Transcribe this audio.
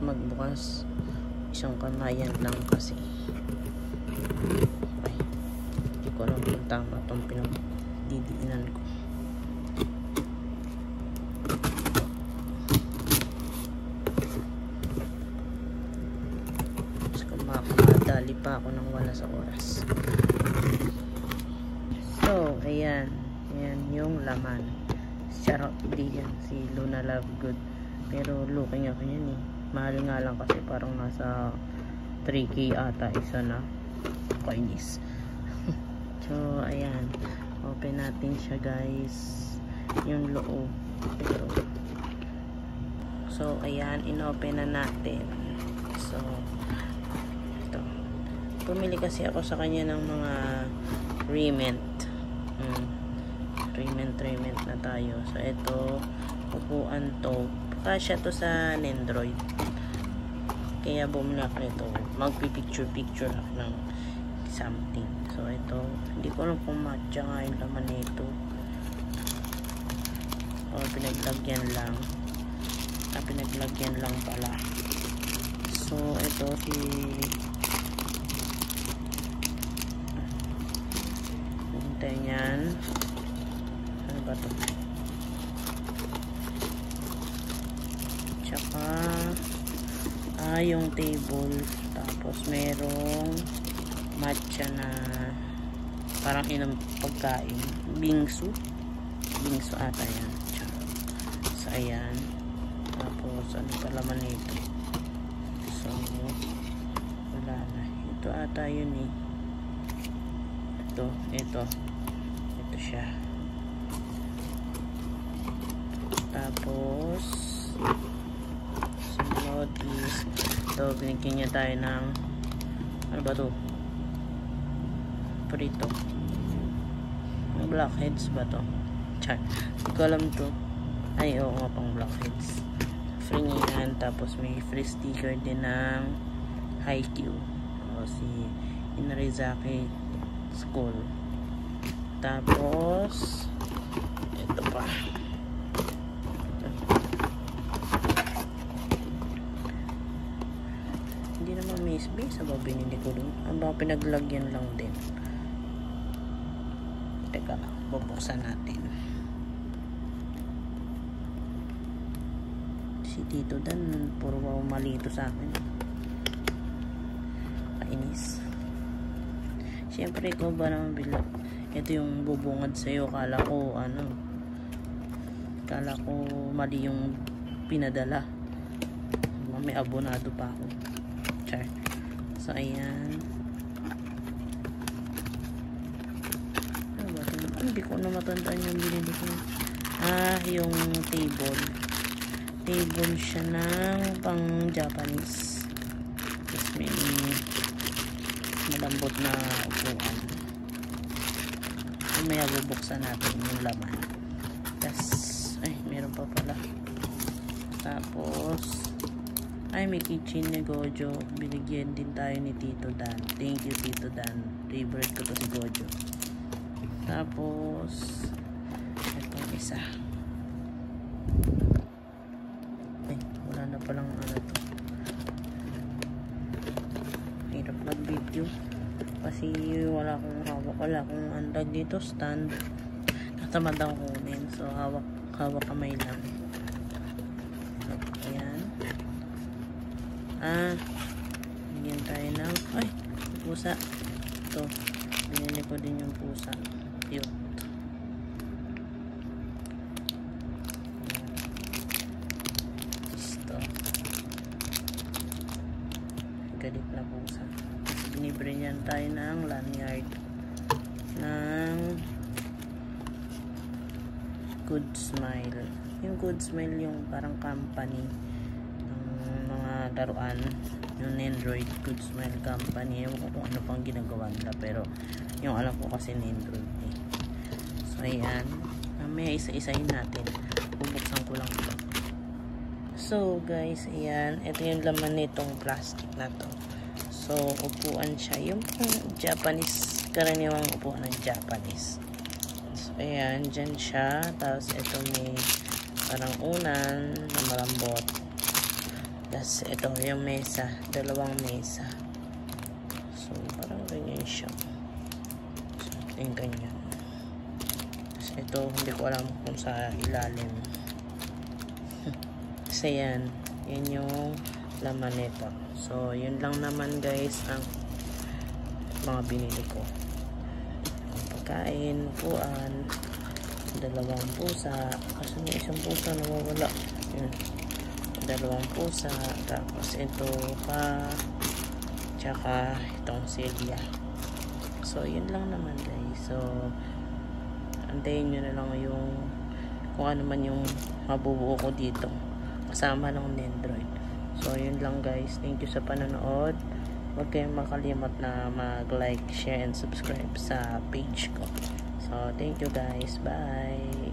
magbukas. Isang kamayan lang kasi. Ay, hindi ko alam kung tama itong pinagdidiinan ko. Madali pa ako nang wala sa oras. So, ayan. Ayan yung laman. Charot, di yan. Si Luna Lovegood. Pero looking ako yan eh. Mahal nga lang kasi parang nasa 3K ata isa na. Kainis. So, ayan. Open natin siya guys. Yung loob. Ito. So, ayan. Inopen na natin. So, pumili kasi ako sa kanya ng mga rement. Rement na tayo. So, ito, upuan to. Kasya to sa Nendroid. Kaya bumili ako nito. Magpipicture ako ng something. So, ito, hindi ko alam kung matcha nga yung laman nito. O, pinaglagyan lang. Pinaglagyan lang pala. So, ito si yan. Ano ba ito? Tsaka yung table. Tapos merong matcha na parang inom pagkain. Bingsu ata yan. So ayan. Tapos ano pa laman nito? So wala na. Ito ata yun eh. Ito siya. Tapos sunod is ito, binigyan niya tayo ng ano ba to? Prito. Blackheads ba to? Char. Hindi ko alam to. Ay, oo nga, pang blackheads. Free niya yan. Tapos may free sticker din ng Haikyuu. O si Inarizaki School. Tapos ito pa. Hindi naman may space sa binili ko dun. Ang baka pinaglagyan lang din. Teka lang, bubuksan natin. Si Tito Dan puro malito sa akin. Kainis. Siyempre, ikaw ba naman bila? Ito yung bubungad sa'yo. Kala ko mali yung pinadala. May abonado pa ako. Char. So, ayan. Ano ba ito? Hindi ko na matandaan yung binili ko. Yung table. Table siya ng pang Japanese. Tapos may malambot na upuan. Mamaya bubuksan natin yung laman. Tapos ay, meron pa pala. Tapos may kitchen ni Gojo. Binigyan din tayo ni Tito Dan. Thank you, Tito Dan. Favorite ko to si Gojo. Tapos itong isa. Ay, wala na palang ano to. Hirap mag-video kasi wala akong andag dito, stand. Natamad ang kunin, so hawak kamay lang. Ayan. Bigyan tayo ng pusa. Ito, binili ko din yung pusa. Cute. Ito, galit na pusa. Binibigyan tayo ng lanyard ng Good Smile. Yung Good Smile yung parang company ng mga laruan, yung Nendroid. Good Smile company. Ewan ko kung ano pang ginagawa nila, pero yung alam ko kasi Nendroid eh. So ayan, may isa-isahin natin. Bubuksan ko lang ito. So guys, ayan, ito yung laman nitong plastic na to. So, upuan siya. Yung Japanese, karaniwang upuan ng Japanese. So, ayan, dyan siya. Tapos, ito may parang unan na malambot. Tas ito yung mesa, dalawang mesa. So parang ganyan siya. So yung ganyan. Tas ito hindi ko alam kung sa ilalim. Kasi yan yung laman nito. So yun lang naman guys ang mga binili ko. Ang pagkain, puan, dalawang pusa. Kasi may isang pusa nawawala. Yun. Dalawang pusa, tapos ito pa, tsaka itong silya. So yun lang naman guys. So antayin nyo na lang yung kung ano man yung mabubuo ko dito kasama ng Nendroid. So yun lang guys, thank you sa panonood. Huwag kayong makalimot na mag like, share and subscribe sa page ko. So thank you guys, bye.